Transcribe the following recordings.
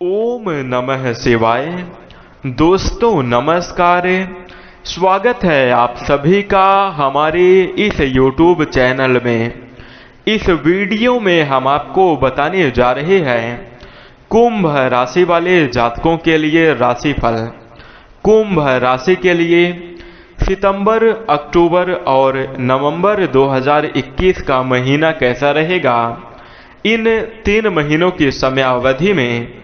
ओम नमः शिवाय। दोस्तों नमस्कार। स्वागत है आप सभी का हमारे इस YouTube चैनल में। इस वीडियो में हम आपको बताने जा रहे हैं कुंभ राशि वाले जातकों के लिए राशिफल। कुंभ राशि के लिए सितंबर, अक्टूबर और नवंबर 2021 का महीना कैसा रहेगा, इन 3 महीनों की समयावधि में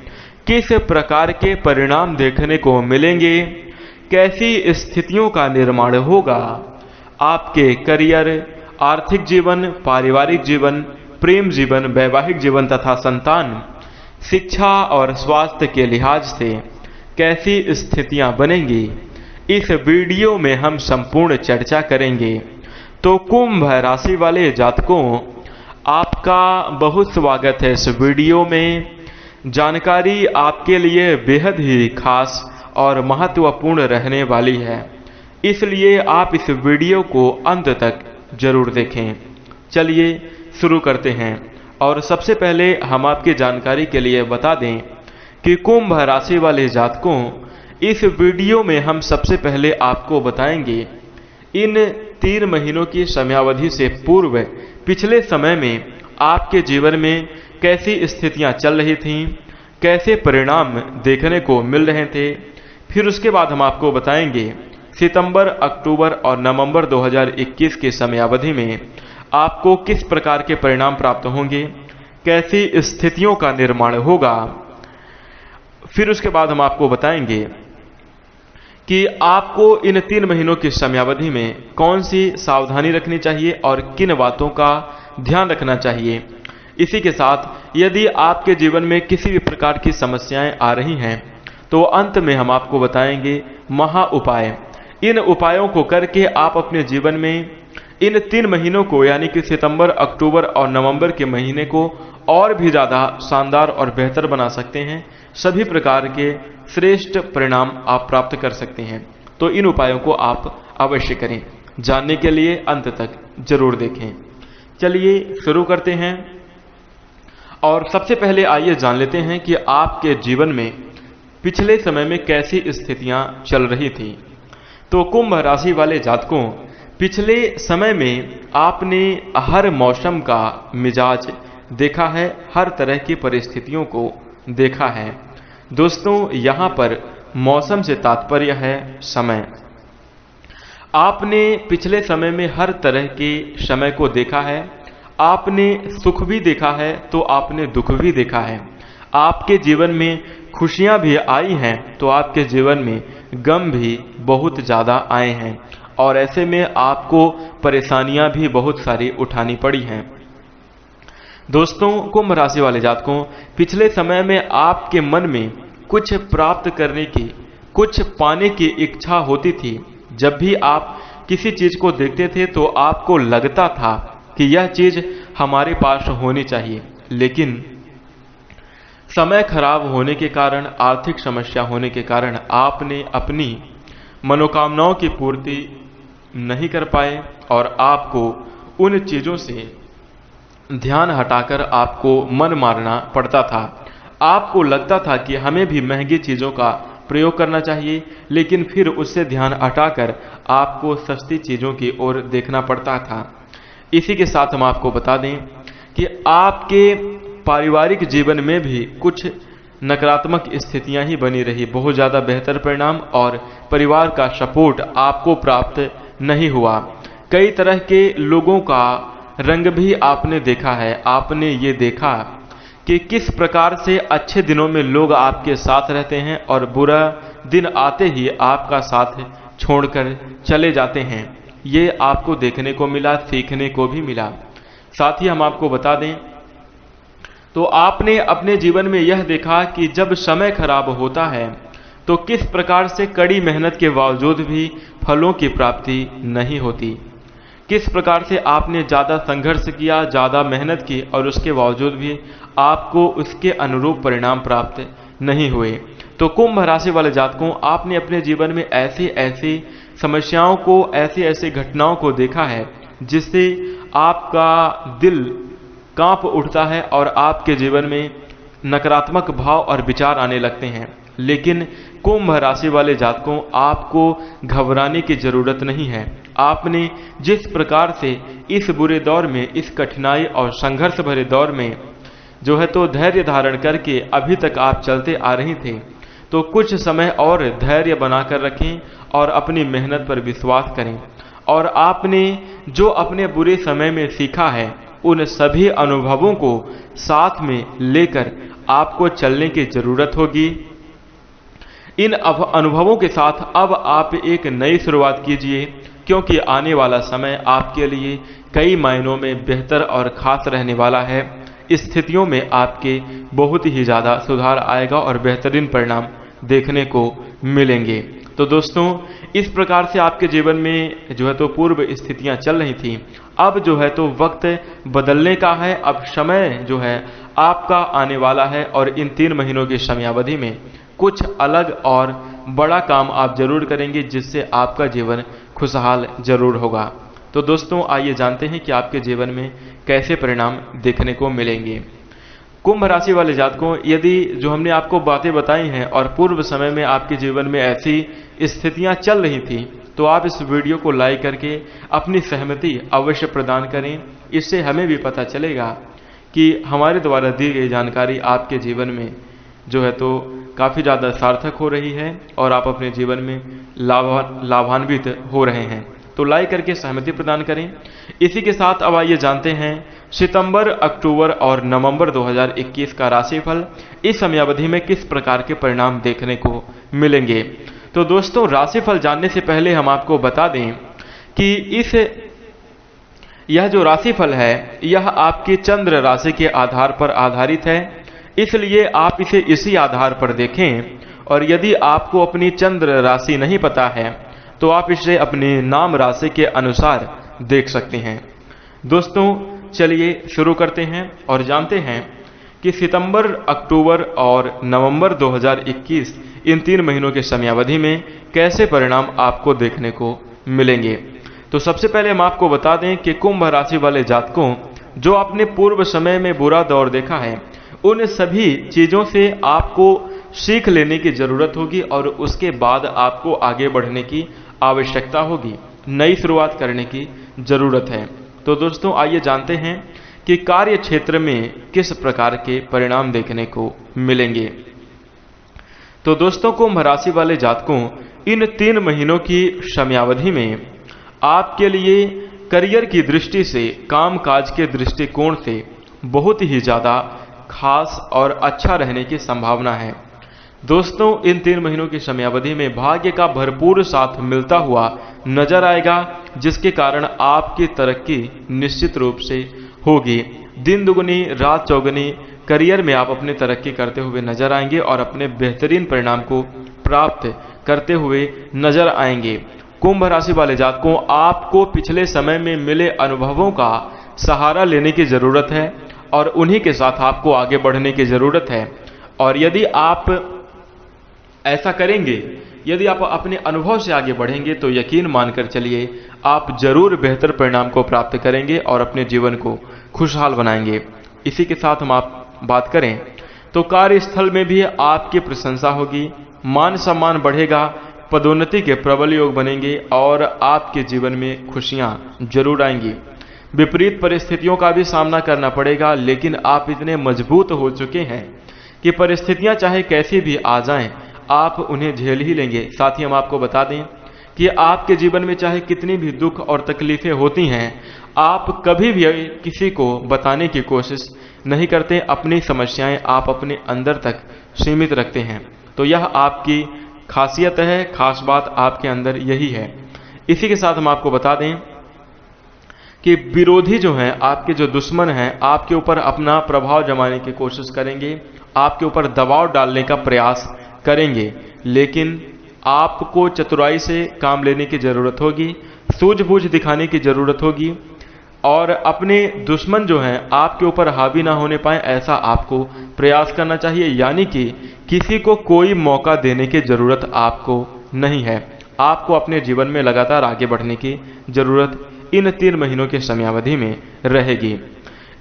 किस प्रकार के परिणाम देखने को मिलेंगे, कैसी स्थितियों का निर्माण होगा, आपके करियर, आर्थिक जीवन, पारिवारिक जीवन, प्रेम जीवन, वैवाहिक जीवन तथा संतान, शिक्षा और स्वास्थ्य के लिहाज से कैसी स्थितियां बनेंगी, इस वीडियो में हम संपूर्ण चर्चा करेंगे। तो कुंभ राशि वाले जातकों, आपका बहुत स्वागत है इस वीडियो में। जानकारी आपके लिए बेहद ही खास और महत्वपूर्ण रहने वाली है, इसलिए आप इस वीडियो को अंत तक जरूर देखें। चलिए शुरू करते हैं। और सबसे पहले हम आपकी जानकारी के लिए बता दें कि कुंभ राशि वाले जातकों, इस वीडियो में हम सबसे पहले आपको बताएंगे इन 3 महीनों की समयावधि से पूर्व पिछले समय में आपके जीवन में कैसी स्थितियां चल रही थीं, कैसे परिणाम देखने को मिल रहे थे। फिर उसके बाद हम आपको बताएंगे सितंबर, अक्टूबर और नवंबर 2021 की समयावधि में आपको किस प्रकार के परिणाम प्राप्त होंगे, कैसी स्थितियों का निर्माण होगा। फिर उसके बाद हम आपको बताएंगे कि आपको इन 3 महीनों की समयावधि में कौन सी सावधानी रखनी चाहिए और किन बातों का ध्यान रखना चाहिए। इसी के साथ यदि आपके जीवन में किसी भी प्रकार की समस्याएं आ रही हैं तो अंत में हम आपको बताएंगे महा उपाय। इन उपायों को करके आप अपने जीवन में इन 3 महीनों को यानी कि सितंबर, अक्टूबर और नवंबर के महीने को और भी ज़्यादा शानदार और बेहतर बना सकते हैं। सभी प्रकार के श्रेष्ठ परिणाम आप प्राप्त कर सकते हैं। तो इन उपायों को आप अवश्य करें। जानने के लिए अंत तक जरूर देखें। चलिए शुरू करते हैं। और सबसे पहले आइए जान लेते हैं कि आपके जीवन में पिछले समय में कैसी स्थितियां चल रही थी। तो कुंभ राशि वाले जातकों, पिछले समय में आपने हर मौसम का मिजाज देखा है, हर तरह की परिस्थितियों को देखा है। दोस्तों, यहाँ पर मौसम से तात्पर्य है समय। आपने पिछले समय में हर तरह के समय को देखा है। आपने सुख भी देखा है तो आपने दुख भी देखा है। आपके जीवन में खुशियां भी आई हैं तो आपके जीवन में गम भी बहुत ज़्यादा आए हैं। और ऐसे में आपको परेशानियां भी बहुत सारी उठानी पड़ी हैं। दोस्तों, कुंभ राशि वाले जातकों, पिछले समय में आपके मन में कुछ प्राप्त करने की, कुछ पाने की इच्छा होती थी। जब भी आप किसी चीज को देखते थे तो आपको लगता था कि यह चीज हमारे पास होनी चाहिए, लेकिन समय खराब होने के कारण, आर्थिक समस्या होने के कारण आपने अपनी मनोकामनाओं की पूर्ति नहीं कर पाए और आपको उन चीजों से ध्यान हटाकर आपको मन मारना पड़ता था। आपको लगता था कि हमें भी महंगी चीजों का प्रयोग करना चाहिए, लेकिन फिर उससे ध्यान हटाकर आपको सस्ती चीजों की ओर देखना पड़ता था। इसी के साथ हम आपको बता दें कि आपके पारिवारिक जीवन में भी कुछ नकारात्मक स्थितियां ही बनी रही। बहुत ज़्यादा बेहतर परिणाम और परिवार का सपोर्ट आपको प्राप्त नहीं हुआ। कई तरह के लोगों का रंग भी आपने देखा है। आपने ये देखा कि किस प्रकार से अच्छे दिनों में लोग आपके साथ रहते हैं और बुरा दिन आते ही आपका साथ छोड़कर चले जाते हैं। ये आपको देखने को मिला, सीखने को भी मिला। साथ ही हम आपको बता दें तो आपने अपने जीवन में यह देखा कि जब समय खराब होता है तो किस प्रकार से कड़ी मेहनत के बावजूद भी फलों की प्राप्ति नहीं होती। किस प्रकार से आपने ज़्यादा संघर्ष किया, ज़्यादा मेहनत की और उसके बावजूद भी आपको उसके अनुरूप परिणाम प्राप्त नहीं हुए। तो कुंभ राशि वाले जातकों, आपने अपने जीवन में ऐसी ऐसी समस्याओं को, ऐसी ऐसी घटनाओं को देखा है जिससे आपका दिल कांप उठता है और आपके जीवन में नकारात्मक भाव और विचार आने लगते हैं। लेकिन कुंभ राशि वाले जातकों, आपको घबराने की जरूरत नहीं है। आपने जिस प्रकार से इस बुरे दौर में, इस कठिनाई और संघर्ष भरे दौर में जो है तो धैर्य धारण करके अभी तक आप चलते आ रहे थे, तो कुछ समय और धैर्य बनाकर रखें और अपनी मेहनत पर विश्वास करें। और आपने जो अपने बुरे समय में सीखा है, उन सभी अनुभवों को साथ में लेकर आपको चलने की जरूरत होगी। इन अनुभवों के साथ अब आप एक नई शुरुआत कीजिए, क्योंकि आने वाला समय आपके लिए कई मायनों में बेहतर और खास रहने वाला है। स्थितियों में आपके बहुत ही ज़्यादा सुधार आएगा और बेहतरीन परिणाम देखने को मिलेंगे। तो दोस्तों, इस प्रकार से आपके जीवन में जो है तो पूर्व स्थितियां चल रही थी, अब जो है तो वक्त बदलने का है। अब समय जो है आपका आने वाला है और इन 3 महीनों की समयावधि में कुछ अलग और बड़ा काम आप जरूर करेंगे, जिससे आपका जीवन खुशहाल जरूर होगा। तो दोस्तों, आइए जानते हैं कि आपके जीवन में कैसे परिणाम देखने को मिलेंगे। कुंभ राशि वाले जातकों, यदि जो हमने आपको बातें बताई हैं और पूर्व समय में आपके जीवन में ऐसी स्थितियां चल रही थी, तो आप इस वीडियो को लाइक करके अपनी सहमति अवश्य प्रदान करें। इससे हमें भी पता चलेगा कि हमारे द्वारा दी गई जानकारी आपके जीवन में जो है तो काफ़ी ज़्यादा सार्थक हो रही है और आप अपने जीवन में लाभान्वित हो रहे हैं। तो लाइक करके सहमति प्रदान करें। इसी के साथ अब आइए जानते हैं सितंबर, अक्टूबर और नवंबर 2021 का राशिफल इस समयावधि में किस प्रकार के परिणाम देखने को मिलेंगे। तो दोस्तों, राशिफल जानने से पहले हम आपको बता दें कि यह जो राशिफल है, यह आपकी चंद्र राशि के आधार पर आधारित है, इसलिए आप इसे इसी आधार पर देखें। और यदि आपको अपनी चंद्र राशि नहीं पता है, तो आप इसे अपनी नाम राशि के अनुसार देख सकते हैं। दोस्तों, चलिए शुरू करते हैं और जानते हैं कि सितंबर, अक्टूबर और नवंबर 2021 इन 3 महीनों के समयावधि में कैसे परिणाम आपको देखने को मिलेंगे। तो सबसे पहले हम आपको बता दें कि कुंभ राशि वाले जातकों, जो आपने पूर्व समय में बुरा दौर देखा है, उन सभी चीज़ों से आपको सीख लेने की जरूरत होगी और उसके बाद आपको आगे बढ़ने की आवश्यकता होगी, नई शुरुआत करने की जरूरत है। तो दोस्तों, आइए जानते हैं कि कार्य क्षेत्र में किस प्रकार के परिणाम देखने को मिलेंगे। तो दोस्तों, कुंभ राशि वाले जातकों, इन 3 महीनों की समयावधि में आपके लिए करियर की दृष्टि से, कामकाज के दृष्टिकोण से बहुत ही ज़्यादा खास और अच्छा रहने की संभावना है। दोस्तों, इन 3 महीनों की समयावधि में भाग्य का भरपूर साथ मिलता हुआ नजर आएगा, जिसके कारण आपकी तरक्की निश्चित रूप से होगी। दिन दुगनी रात चौगुनी करियर में आप अपनी तरक्की करते हुए नजर आएंगे और अपने बेहतरीन परिणाम को प्राप्त करते हुए नजर आएंगे। कुंभ राशि वाले जातकों, आपको पिछले समय में मिले अनुभवों का सहारा लेने की जरूरत है और उन्हीं के साथ आपको आगे बढ़ने की जरूरत है। और यदि आप ऐसा करेंगे, यदि आप अपने अनुभव से आगे बढ़ेंगे, तो यकीन मानकर चलिए आप जरूर बेहतर परिणाम को प्राप्त करेंगे और अपने जीवन को खुशहाल बनाएंगे। इसी के साथ हम आप बात करें तो कार्यस्थल में भी आपकी प्रशंसा होगी, मान सम्मान बढ़ेगा, पदोन्नति के प्रबल योग बनेंगे और आपके जीवन में खुशियां जरूर आएंगी। विपरीत परिस्थितियों का भी सामना करना पड़ेगा, लेकिन आप इतने मजबूत हो चुके हैं कि परिस्थितियां चाहे कैसी भी आ जाएं, आप उन्हें झेल ही लेंगे। साथ ही हम आपको बता दें कि आपके जीवन में चाहे कितनी भी दुख और तकलीफें होती हैं, आप कभी भी किसी को बताने की कोशिश नहीं करते। अपनी समस्याएं आप अपने अंदर तक सीमित रखते हैं। तो यह आपकी खासियत है, खास बात आपके अंदर यही है। इसी के साथ हम आपको बता दें कि विरोधी जो हैं, आपके जो दुश्मन हैं, आपके ऊपर अपना प्रभाव जमाने की कोशिश करेंगे, आपके ऊपर दबाव डालने का प्रयास करेंगे, लेकिन आपको चतुराई से काम लेने की जरूरत होगी, सूझबूझ दिखाने की जरूरत होगी और अपने दुश्मन जो हैं आपके ऊपर हावी ना होने पाए, ऐसा आपको प्रयास करना चाहिए। यानी कि किसी को कोई मौका देने की जरूरत आपको नहीं है। आपको अपने जीवन में लगातार आगे बढ़ने की जरूरत इन 3 महीनों के समयावधि में रहेगी।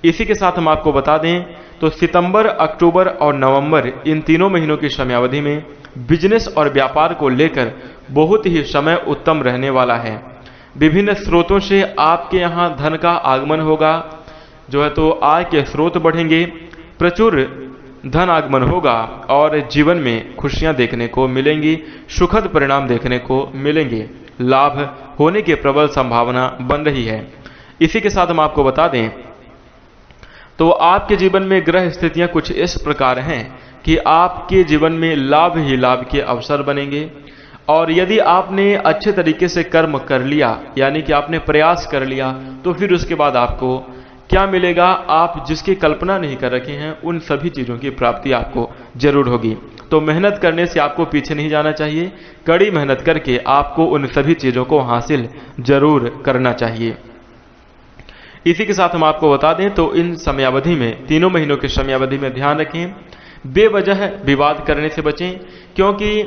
इसी के साथ हम आपको बता दें तो सितंबर, अक्टूबर और नवंबर इन तीनों महीनों की समयावधि में बिजनेस और व्यापार को लेकर बहुत ही समय उत्तम रहने वाला है। विभिन्न स्रोतों से आपके यहाँ धन का आगमन होगा, जो है तो आय के स्रोत बढ़ेंगे, प्रचुर धन आगमन होगा और जीवन में खुशियां देखने को मिलेंगी, सुखद परिणाम देखने को मिलेंगे, लाभ होने की प्रबल संभावना बन रही है। इसी के साथ हम आपको बता दें तो आपके जीवन में ग्रह स्थितियां कुछ इस प्रकार हैं कि आपके जीवन में लाभ ही लाभ के अवसर बनेंगे। और यदि आपने अच्छे तरीके से कर्म कर लिया, यानी कि आपने प्रयास कर लिया, तो फिर उसके बाद आपको क्या मिलेगा, आप जिसकी कल्पना नहीं कर रखे हैं उन सभी चीज़ों की प्राप्ति आपको जरूर होगी। तो मेहनत करने से आपको पीछे नहीं जाना चाहिए, कड़ी मेहनत करके आपको उन सभी चीज़ों को हासिल जरूर करना चाहिए। इसी के साथ हम आपको बता दें तो इन समयावधि में, तीनों महीनों की समयावधि में ध्यान रखें, बेवजह विवाद करने से बचें, क्योंकि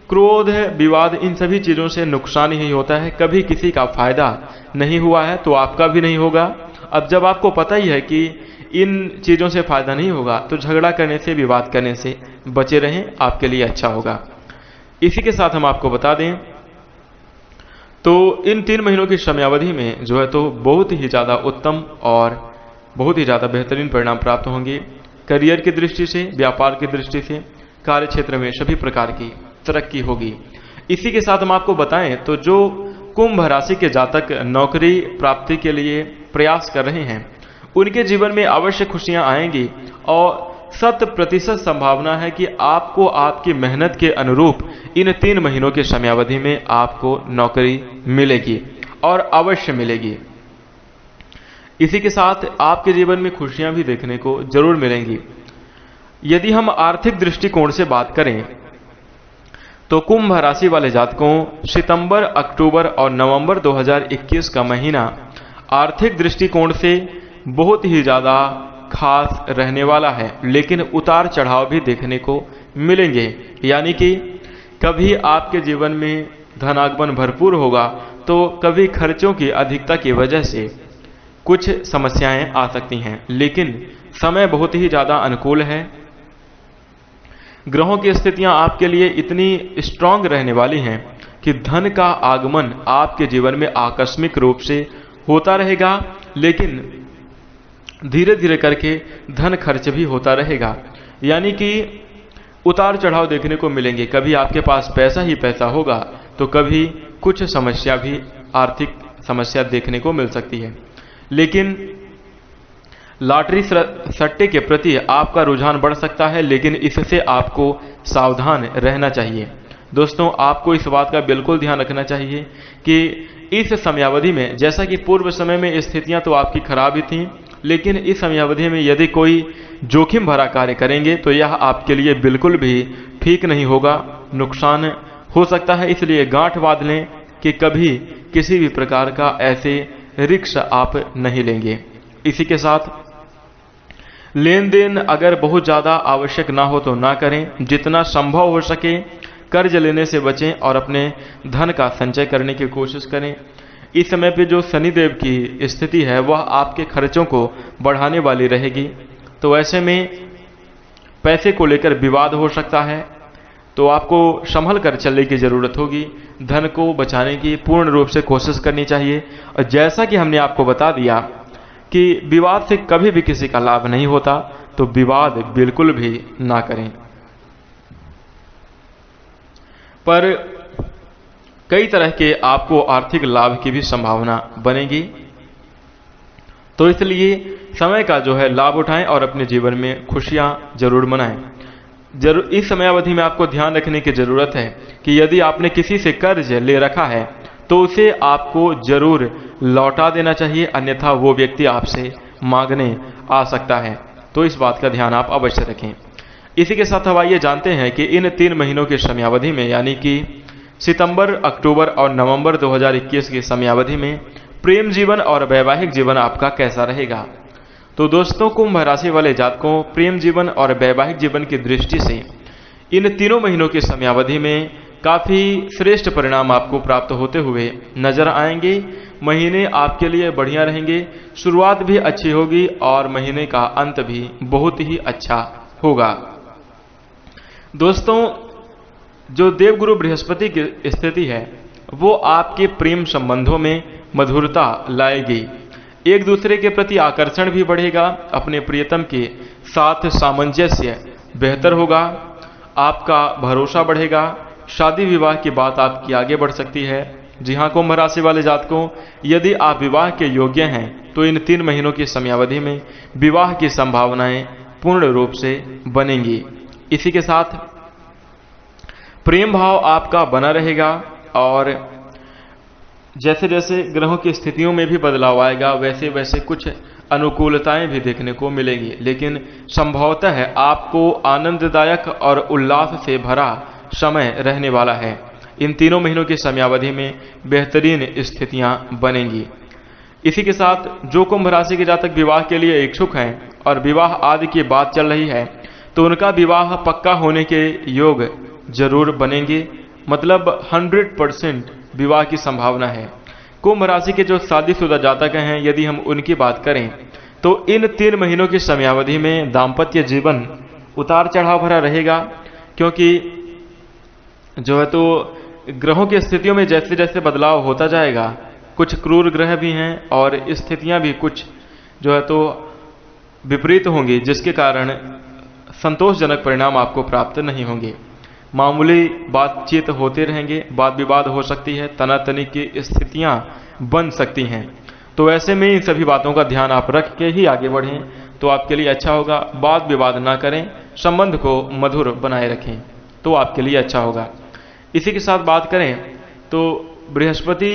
क्रोध, विवाद, इन सभी चीज़ों से नुकसान ही होता है। कभी किसी का फायदा नहीं हुआ है तो आपका भी नहीं होगा। अब जब आपको पता ही है कि इन चीज़ों से फायदा नहीं होगा तो झगड़ा करने से, विवाद करने से बचे रहें, आपके लिए अच्छा होगा। इसी के साथ हम आपको बता दें तो इन 3 महीनों की समयावधि में जो है तो बहुत ही ज़्यादा उत्तम और बहुत ही ज़्यादा बेहतरीन परिणाम प्राप्त होंगे। करियर की दृष्टि से, व्यापार की दृष्टि से, कार्य क्षेत्र में सभी प्रकार की तरक्की होगी। इसी के साथ हम आपको बताएं तो जो कुंभ राशि के जातक नौकरी प्राप्ति के लिए प्रयास कर रहे हैं उनके जीवन में अवश्य खुशियां आएंगी और 100% संभावना है कि आपको आपकी मेहनत के अनुरूप इन 3 महीनों के समयावधि में आपको नौकरी मिलेगी और अवश्य मिलेगी। इसी के साथ आपके जीवन में खुशियां भी देखने को जरूर मिलेंगी। यदि हम आर्थिक दृष्टिकोण से बात करें तो कुंभ राशि वाले जातकों सितंबर, अक्टूबर और नवंबर 2021 का महीना आर्थिक दृष्टिकोण से बहुत ही ज़्यादा खास रहने वाला है, लेकिन उतार चढ़ाव भी देखने को मिलेंगे। यानी कि कभी आपके जीवन में धनागमन भरपूर होगा तो कभी खर्चों की अधिकता की वजह से कुछ समस्याएं आ सकती हैं, लेकिन समय बहुत ही ज़्यादा अनुकूल है। ग्रहों की स्थितियां आपके लिए इतनी स्ट्रांग रहने वाली हैं कि धन का आगमन आपके जीवन में आकस्मिक रूप से होता रहेगा, लेकिन धीरे धीरे करके धन खर्च भी होता रहेगा। यानी कि उतार चढ़ाव देखने को मिलेंगे। कभी आपके पास पैसा ही पैसा होगा तो कभी कुछ समस्या भी, आर्थिक समस्या देखने को मिल सकती है। लेकिन लॉटरी सट्टे के प्रति आपका रुझान बढ़ सकता है, लेकिन इससे आपको सावधान रहना चाहिए। दोस्तों, आपको इस बात का बिल्कुल ध्यान रखना चाहिए कि इस समयावधि में, जैसा कि पूर्व समय में स्थितियां तो आपकी खराब ही थीं, लेकिन इस समयावधि में यदि कोई जोखिम भरा कार्य करेंगे तो यह आपके लिए बिल्कुल भी ठीक नहीं होगा, नुकसान हो सकता है। इसलिए गांठ बांध लें कि कभी किसी भी प्रकार का ऐसे रिस्क आप नहीं लेंगे। इसी के साथ लेन देन अगर बहुत ज़्यादा आवश्यक ना हो तो ना करें। जितना संभव हो सके कर्ज लेने से बचें और अपने धन का संचय करने की कोशिश करें। इस समय पे जो शनिदेव की स्थिति है वह आपके खर्चों को बढ़ाने वाली रहेगी, तो ऐसे में पैसे को लेकर विवाद हो सकता है, तो आपको संभल कर चलने की ज़रूरत होगी। धन को बचाने की पूर्ण रूप से कोशिश करनी चाहिए। और जैसा कि हमने आपको बता दिया कि विवाद से कभी भी किसी का लाभ नहीं होता, तो विवाद बिल्कुल भी ना करें। पर कई तरह के आपको आर्थिक लाभ की भी संभावना बनेगी, तो इसलिए समय का जो है लाभ उठाएं और अपने जीवन में खुशियां जरूर मनाएं। इस समयावधि में आपको ध्यान रखने की जरूरत है कि यदि आपने किसी से कर्ज ले रखा है तो उसे आपको जरूर लौटा देना चाहिए, अन्यथा वो व्यक्ति आपसे मांगने आ सकता है। तो इस बात का ध्यान आप अवश्य रखें। इसी के साथ अब आइए जानते हैं कि इन 3 महीनों की समयावधि में, यानी कि सितंबर, अक्टूबर और नवंबर 2021 की समयावधि में प्रेम जीवन और वैवाहिक जीवन आपका कैसा रहेगा। तो दोस्तों, कुंभ राशि वाले जातकों, प्रेम जीवन और वैवाहिक जीवन की दृष्टि से इन तीनों महीनों की समयावधि में काफ़ी श्रेष्ठ परिणाम आपको प्राप्त होते हुए नजर आएंगे। महीने आपके लिए बढ़िया रहेंगे। शुरुआत भी अच्छी होगी और महीने का अंत भी बहुत ही अच्छा होगा। दोस्तों, जो देवगुरु बृहस्पति की स्थिति है वो आपके प्रेम संबंधों में मधुरता लाएगी। एक दूसरे के प्रति आकर्षण भी बढ़ेगा। अपने प्रियतम के साथ सामंजस्य बेहतर होगा। आपका भरोसा बढ़ेगा। शादी विवाह की बात आपकी आगे बढ़ सकती है। जी हाँ, कुंभ राशि वाले जातकों, यदि आप विवाह के योग्य हैं तो इन 3 महीनों की समयावधि में विवाह की संभावनाएं पूर्ण रूप से बनेंगी। इसी के साथ प्रेम भाव आपका बना रहेगा और जैसे जैसे ग्रहों की स्थितियों में भी बदलाव आएगा वैसे वैसे कुछ अनुकूलताएं भी देखने को मिलेंगी, लेकिन संभवतः आपको आनंददायक और उल्लास से भरा समय रहने वाला है। इन 3 महीनों की समयावधि में बेहतरीन स्थितियां बनेंगी। इसी के साथ जो कुंभ राशि के जातक विवाह के लिए इच्छुक हैं और विवाह आदि की बात चल रही है तो उनका विवाह पक्का होने के योग जरूर बनेंगे। मतलब 100% विवाह की संभावना है। कुंभ राशि के जो शादीशुदा जातक हैं, यदि हम उनकी बात करें तो इन 3 महीनों की समयावधि में दाम्पत्य जीवन उतार चढ़ाव भरा रहेगा, क्योंकि जो है तो ग्रहों की स्थितियों में जैसे जैसे बदलाव होता जाएगा, कुछ क्रूर ग्रह भी हैं और स्थितियां भी कुछ जो है तो विपरीत होंगी, जिसके कारण संतोषजनक परिणाम आपको प्राप्त नहीं होंगे। मामूली बातचीत होते रहेंगे, वाद विवाद हो सकती है, तनातनी की स्थितियां बन सकती हैं। तो ऐसे में इन सभी बातों का ध्यान आप रख के ही आगे बढ़ें तो आपके लिए अच्छा होगा। वाद विवाद ना करें, संबंध को मधुर बनाए रखें तो आपके लिए अच्छा होगा। इसी के साथ बात करें तो बृहस्पति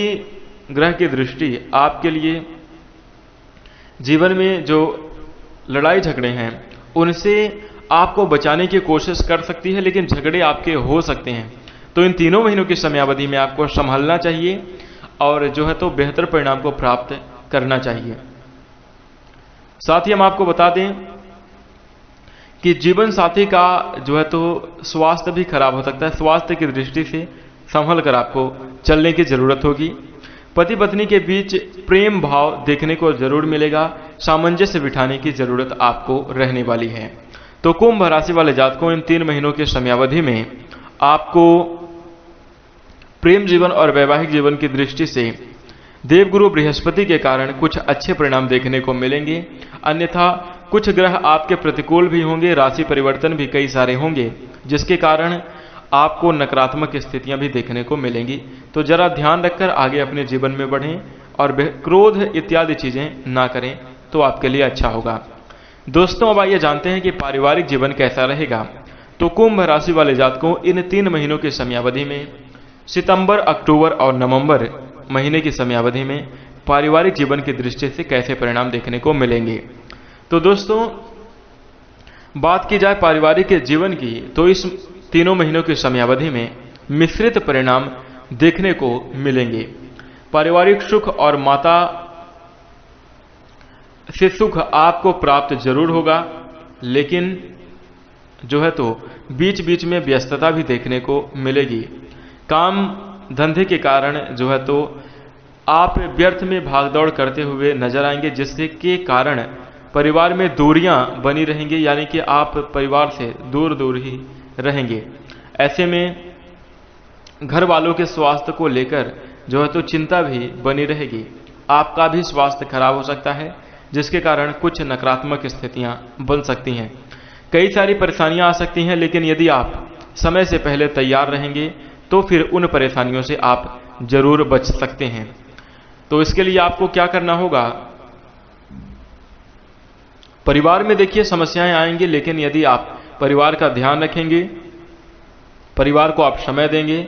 ग्रह की दृष्टि आपके लिए जीवन में जो लड़ाई झगड़े हैं उनसे आपको बचाने की कोशिश कर सकती है, लेकिन झगड़े आपके हो सकते हैं। तो इन 3 महीनों की समयावधि में आपको संभलना चाहिए और जो है तो बेहतर परिणाम को प्राप्त करना चाहिए। साथ ही हम आपको बता दें कि जीवन साथी का जो है तो स्वास्थ्य भी खराब हो सकता है। स्वास्थ्य की दृष्टि से संभल कर आपको चलने की जरूरत होगी। पति पत्नी के बीच प्रेम भाव देखने को जरूर मिलेगा। सामंजस्य बिठाने की जरूरत आपको रहने वाली है। तो कुंभ राशि वाले जातकों, इन 3 महीनों की समयावधि में आपको प्रेम जीवन और वैवाहिक जीवन की दृष्टि से देवगुरु बृहस्पति के कारण कुछ अच्छे परिणाम देखने को मिलेंगे। अन्यथा कुछ ग्रह आपके प्रतिकूल भी होंगे, राशि परिवर्तन भी कई सारे होंगे, जिसके कारण आपको नकारात्मक स्थितियां भी देखने को मिलेंगी। तो जरा ध्यान रखकर आगे अपने जीवन में बढ़ें और क्रोध इत्यादि चीजें ना करें तो आपके लिए अच्छा होगा। दोस्तों, अब आइए जानते हैं कि पारिवारिक जीवन कैसा रहेगा। तो कुंभ राशि वाले जातकों, इन 3 महीनों की समयावधि में सितंबर, अक्टूबर और नवंबर महीने की समयावधि में पारिवारिक जीवन की दृष्टि से कैसे परिणाम देखने को मिलेंगे। तो दोस्तों, बात की जाए पारिवारिक जीवन की तो इस 3 महीनों की समयावधि में मिश्रित परिणाम देखने को मिलेंगे। पारिवारिक सुख और माता से सुख आपको प्राप्त जरूर होगा, लेकिन जो है तो बीच बीच में व्यस्तता भी देखने को मिलेगी। काम धंधे के कारण जो है तो आप व्यर्थ में भागदौड़ करते हुए नजर आएंगे, जिससे के कारण परिवार में दूरियां बनी रहेंगी, यानी कि आप परिवार से दूर दूर ही रहेंगे। ऐसे में घर वालों के स्वास्थ्य को लेकर जो है तो चिंता भी बनी रहेगी। आपका भी स्वास्थ्य खराब हो सकता है, जिसके कारण कुछ नकारात्मक स्थितियां बन सकती हैं। कई सारी परेशानियां आ सकती हैं, लेकिन यदि आप समय से पहले तैयार रहेंगे तो फिर उन परेशानियों से आप जरूर बच सकते हैं। तो इसके लिए आपको क्या करना होगा, परिवार में देखिए समस्याएं आएंगी, लेकिन यदि आप परिवार का ध्यान रखेंगे, परिवार को आप समय देंगे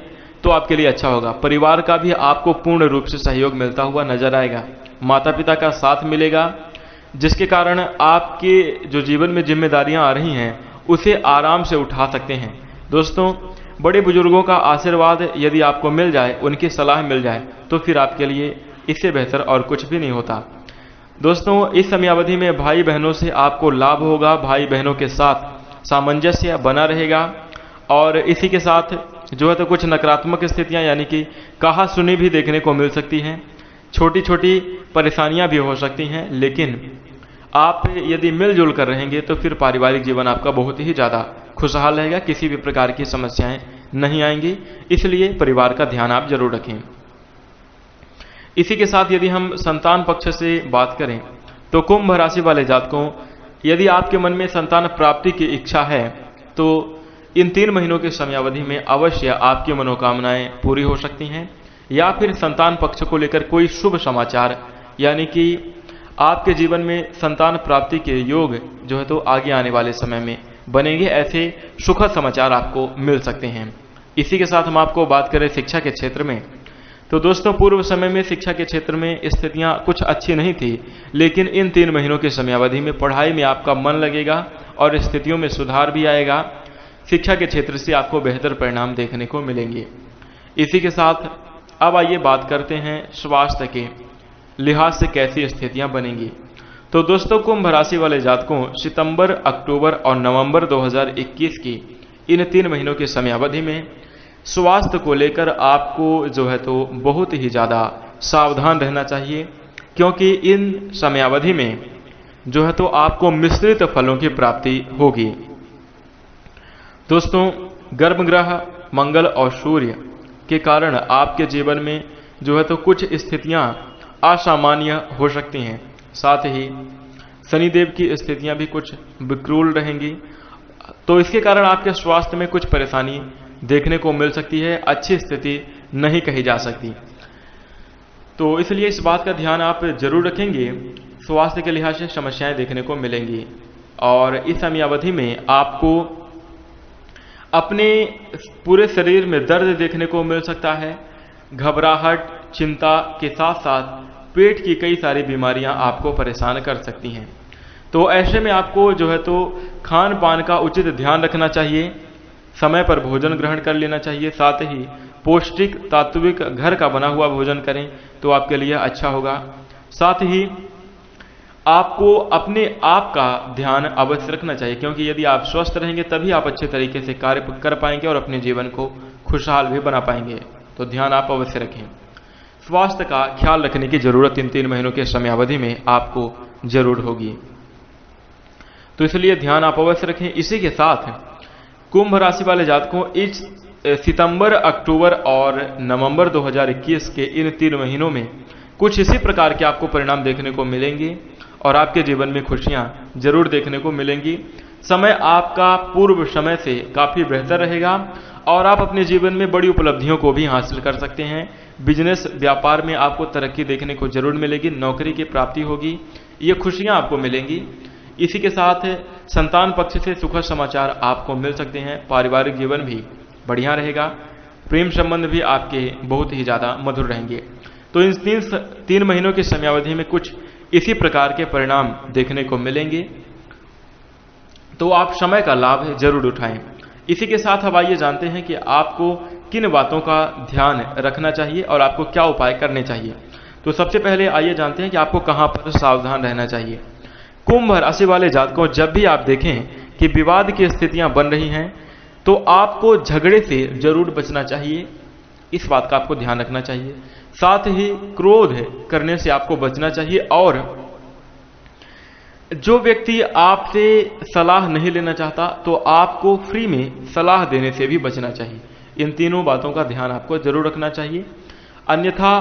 तो आपके लिए अच्छा होगा। परिवार का भी आपको पूर्ण रूप से सहयोग मिलता हुआ नजर आएगा। माता पिता का साथ मिलेगा, जिसके कारण आपके जो जीवन में जिम्मेदारियां आ रही हैं उसे आराम से उठा सकते हैं। दोस्तों, बड़े बुजुर्गों का आशीर्वाद यदि आपको मिल जाए, उनकी सलाह मिल जाए, तो फिर आपके लिए इससे बेहतर और कुछ भी नहीं होता। दोस्तों, इस समयावधि में भाई बहनों से आपको लाभ होगा। भाई बहनों के साथ सामंजस्य बना रहेगा और इसी के साथ जो है तो कुछ नकारात्मक स्थितियां यानी कि कहा सुनी भी देखने को मिल सकती हैं। छोटी छोटी परेशानियां भी हो सकती हैं, लेकिन आप यदि मिलजुल कर रहेंगे तो फिर पारिवारिक जीवन आपका बहुत ही ज़्यादा खुशहाल रहेगा, किसी भी प्रकार की समस्याएं नहीं आएंगी। इसलिए परिवार का ध्यान आप जरूर रखें। इसी के साथ यदि हम संतान पक्ष से बात करें तो कुंभ राशि वाले जातकों, यदि आपके मन में संतान प्राप्ति की इच्छा है तो इन 3 महीनों के समयावधि में अवश्य आपकी मनोकामनाएं पूरी हो सकती हैं, या फिर संतान पक्ष को लेकर कोई शुभ समाचार, यानी कि आपके जीवन में संतान प्राप्ति के योग जो है तो आगे आने वाले समय में बनेंगे। ऐसे सुखद समाचार आपको मिल सकते हैं। इसी के साथ हम आपको बात करें शिक्षा के क्षेत्र में, तो दोस्तों पूर्व समय में शिक्षा के क्षेत्र में स्थितियां कुछ अच्छी नहीं थी, लेकिन इन 3 महीनों की समयावधि में पढ़ाई में आपका मन लगेगा और स्थितियों में सुधार भी आएगा। शिक्षा के क्षेत्र से आपको बेहतर परिणाम देखने को मिलेंगे। इसी के साथ अब आइए बात करते हैं स्वास्थ्य के लिहाज से कैसी स्थितियां बनेंगी। तो दोस्तों कुंभ राशि वाले जातकों, सितंबर, अक्टूबर और नवंबर 2021 की इन 3 महीनों की समयावधि में स्वास्थ्य को लेकर आपको जो है तो बहुत ही ज़्यादा सावधान रहना चाहिए, क्योंकि इन समयावधि में जो है तो आपको मिश्रित फलों की प्राप्ति होगी। दोस्तों गर्भ ग्रह मंगल और सूर्य के कारण आपके जीवन में जो है तो कुछ स्थितियां असामान्य हो सकती हैं। साथ ही शनिदेव की स्थितियां भी कुछ विकरूल रहेंगी, तो इसके कारण आपके स्वास्थ्य में कुछ परेशानी देखने को मिल सकती है। अच्छी स्थिति नहीं कही जा सकती, तो इसलिए इस बात का ध्यान आप जरूर रखेंगे। स्वास्थ्य के लिहाज से समस्याएं देखने को मिलेंगी और इस समयावधि में आपको अपने पूरे शरीर में दर्द देखने को मिल सकता है। घबराहट, चिंता के साथ साथ पेट की कई सारी बीमारियां आपको परेशान कर सकती हैं। तो ऐसे में आपको जो है तो खान पान का उचित ध्यान रखना चाहिए, समय पर भोजन ग्रहण कर लेना चाहिए। साथ ही पौष्टिक तात्विक घर का बना हुआ भोजन करें तो आपके लिए अच्छा होगा। साथ ही आपको अपने आप का ध्यान अवश्य रखना चाहिए, क्योंकि यदि आप स्वस्थ रहेंगे तभी आप अच्छे तरीके से कार्य कर पाएंगे और अपने जीवन को खुशहाल भी बना पाएंगे। तो ध्यान आप अवश्य रखें। स्वास्थ्य का ख्याल रखने की जरूरत इन 3 महीनों के समयावधि में आपको जरूर होगी, तो इसलिए ध्यान आप अवश्य रखें। इसी के साथ कुंभ राशि वाले जातकों, इस सितंबर, अक्टूबर और नवंबर 2021 के इन 3 महीनों में कुछ इसी प्रकार के आपको परिणाम देखने को मिलेंगे और आपके जीवन में खुशियां जरूर देखने को मिलेंगी। समय आपका पूर्व समय से काफी बेहतर रहेगा और आप अपने जीवन में बड़ी उपलब्धियों को भी हासिल कर सकते हैं। बिजनेस व्यापार में आपको तरक्की देखने को जरूर मिलेगी, नौकरी की प्राप्ति होगी, ये खुशियां आपको मिलेंगी। इसी के साथ संतान पक्ष से सुखद समाचार आपको मिल सकते हैं। पारिवारिक जीवन भी बढ़िया रहेगा, प्रेम संबंध भी आपके बहुत ही ज़्यादा मधुर रहेंगे। तो इन 3 महीनों की समयावधि में कुछ इसी प्रकार के परिणाम देखने को मिलेंगे, तो आप समय का लाभ जरूर उठाएं। इसी के साथ अब आइए जानते हैं कि आपको किन बातों का ध्यान रखना चाहिए और आपको क्या उपाय करने चाहिए। तो सबसे पहले आइए जानते हैं कि आपको कहां पर सावधान रहना चाहिए। कुंभ राशि वाले जातकों, जब भी आप देखें कि विवाद की स्थितियां बन रही हैं तो आपको झगड़े से जरूर बचना चाहिए, इस बात का आपको ध्यान रखना चाहिए। साथ ही क्रोध करने से आपको बचना चाहिए और जो व्यक्ति आपसे सलाह नहीं लेना चाहता तो आपको फ्री में सलाह देने से भी बचना चाहिए। इन तीनों बातों का ध्यान आपको जरूर रखना चाहिए, अन्यथा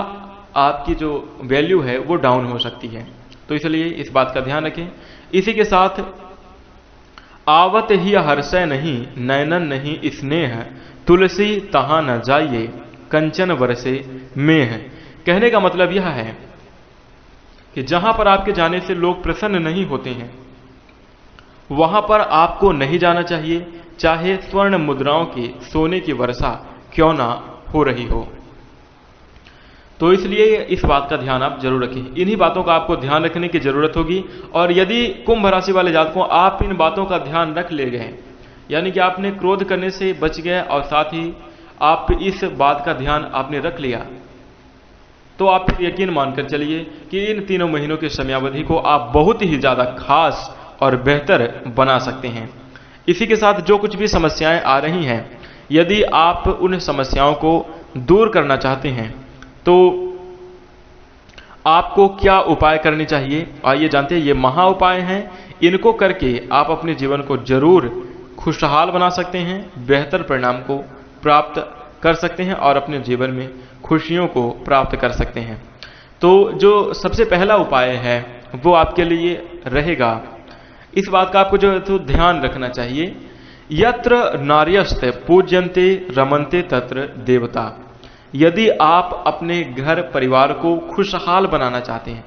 आपकी जो वैल्यू है वो डाउन हो सकती है, तो इसलिए इस बात का ध्यान रखें। इसी के साथ आवत ही हर्षय नहीं, नैनन नहीं स्नेह, तुलसी तहां न जाइए, कंचन बरसे मेह। कहने का मतलब यह है कि जहां पर आपके जाने से लोग प्रसन्न नहीं होते हैं वहां पर आपको नहीं जाना चाहिए, चाहे स्वर्ण मुद्राओं की, सोने की वर्षा क्यों ना हो रही हो। तो इसलिए इस बात का ध्यान आप जरूर रखें। इन्हीं बातों का आपको ध्यान रखने की जरूरत होगी, और यदि कुंभ राशि वाले जातकों आप इन बातों का ध्यान रख ले गए, यानी कि आपने क्रोध करने से बच गए और साथ ही आप इस बात का ध्यान आपने रख लिया, तो आप फिर यकीन मानकर चलिए कि इन 3 महीनों की समयावधि को आप बहुत ही ज्यादा खास और बेहतर बना सकते हैं। इसी के साथ जो कुछ भी समस्याएं आ रही हैं, यदि आप उन समस्याओं को दूर करना चाहते हैं तो आपको क्या उपाय करने चाहिए, आइए जानते हैं। ये महा उपाय हैं, इनको करके आप अपने जीवन को जरूर खुशहाल बना सकते हैं, बेहतर परिणाम को प्राप्त कर सकते हैं और अपने जीवन में खुशियों को प्राप्त कर सकते हैं। तो जो सबसे पहला उपाय है वो आपके लिए रहेगा, इस बात का आपको जो है तो ध्यान रखना चाहिए। यत्र नार्यस्ते पूज्यन्ते रमन्ते तत्र देवता। यदि आप अपने घर परिवार को खुशहाल बनाना चाहते हैं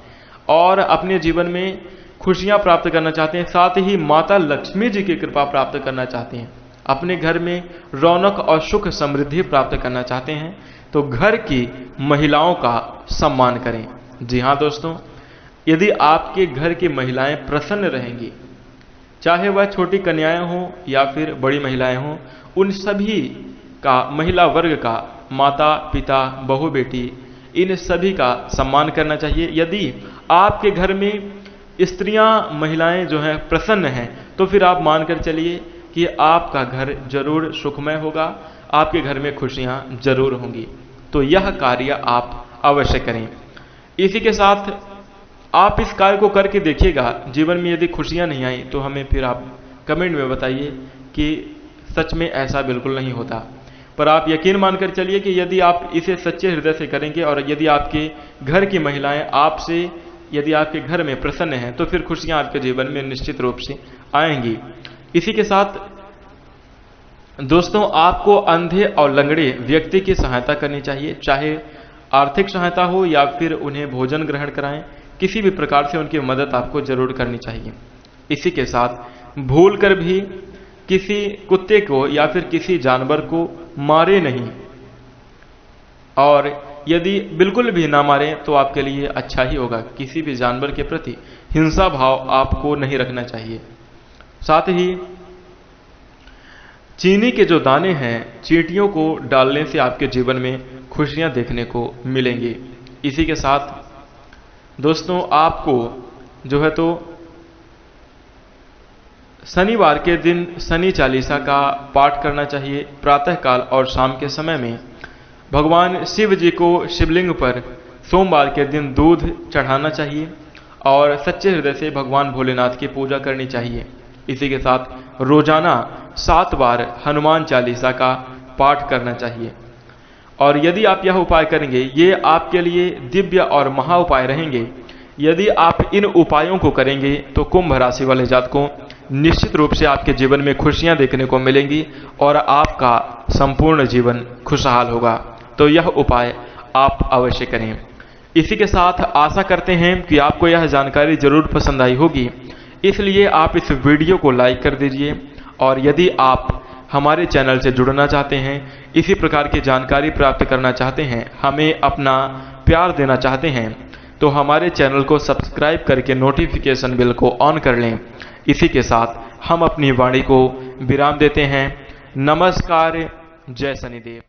और अपने जीवन में खुशियां प्राप्त करना चाहते हैं, साथ ही माता लक्ष्मी जी की कृपा प्राप्त करना चाहते हैं, अपने घर में रौनक और सुख समृद्धि प्राप्त करना चाहते हैं, तो घर की महिलाओं का सम्मान करें। जी हाँ दोस्तों, यदि आपके घर की महिलाएं प्रसन्न रहेंगी, चाहे वह छोटी कन्याएं हों या फिर बड़ी महिलाएं हों, उन सभी का, महिला वर्ग का, माता पिता बहू बेटी, इन सभी का सम्मान करना चाहिए। यदि आपके घर में स्त्रियां महिलाएं जो हैं प्रसन्न हैं, तो फिर आप मानकर चलिए कि आपका घर जरूर सुखमय होगा, आपके घर में खुशियां जरूर होंगी। तो यह कार्य आप अवश्य करें। इसी के साथ आप इस कार्य को करके देखिएगा, जीवन में यदि खुशियां नहीं आई तो हमें फिर आप कमेंट में बताइए कि सच में ऐसा बिल्कुल नहीं होता। पर आप यकीन मानकर चलिए कि यदि आप इसे सच्चे हृदय से करेंगे और यदि आपके घर की महिलाएं आपसे, यदि आपके घर में प्रसन्न हैं, तो फिर खुशियां आपके जीवन में निश्चित रूप से आएंगी। इसी के साथ दोस्तों, आपको अंधे और लंगड़े व्यक्ति की सहायता करनी चाहिए, चाहे आर्थिक सहायता हो या फिर उन्हें भोजन ग्रहण कराएं, किसी भी प्रकार से उनकी मदद आपको जरूर करनी चाहिए। इसी के साथ भूल कर भी किसी कुत्ते को या फिर किसी जानवर को मारे नहीं, और यदि बिल्कुल भी ना मारें तो आपके लिए अच्छा ही होगा। किसी भी जानवर के प्रति हिंसा भाव आपको नहीं रखना चाहिए। साथ ही चीनी के जो दाने हैं, चींटियों को डालने से आपके जीवन में खुशियां देखने को मिलेंगी। इसी के साथ दोस्तों, आपको जो है तो शनिवार के दिन शनि चालीसा का पाठ करना चाहिए। प्रातःकाल और शाम के समय में भगवान शिव जी को शिवलिंग पर सोमवार के दिन दूध चढ़ाना चाहिए और सच्चे हृदय से भगवान भोलेनाथ की पूजा करनी चाहिए। इसी के साथ रोजाना 7 बार हनुमान चालीसा का पाठ करना चाहिए। और यदि आप यह उपाय करेंगे, ये आपके लिए दिव्य और महा उपाय रहेंगे। यदि आप इन उपायों को करेंगे तो कुंभ राशि वाले जातकों, निश्चित रूप से आपके जीवन में खुशियां देखने को मिलेंगी और आपका संपूर्ण जीवन खुशहाल होगा। तो यह उपाय आप अवश्य करें। इसी के साथ आशा करते हैं कि आपको यह जानकारी जरूर पसंद आई होगी, इसलिए आप इस वीडियो को लाइक कर दीजिए। और यदि आप हमारे चैनल से जुड़ना चाहते हैं, इसी प्रकार की जानकारी प्राप्त करना चाहते हैं, हमें अपना प्यार देना चाहते हैं, तो हमारे चैनल को सब्सक्राइब करके नोटिफिकेशन बेल को ऑन कर लें। इसी के साथ हम अपनी वाणी को विराम देते हैं। नमस्कार, जय शनिदेव।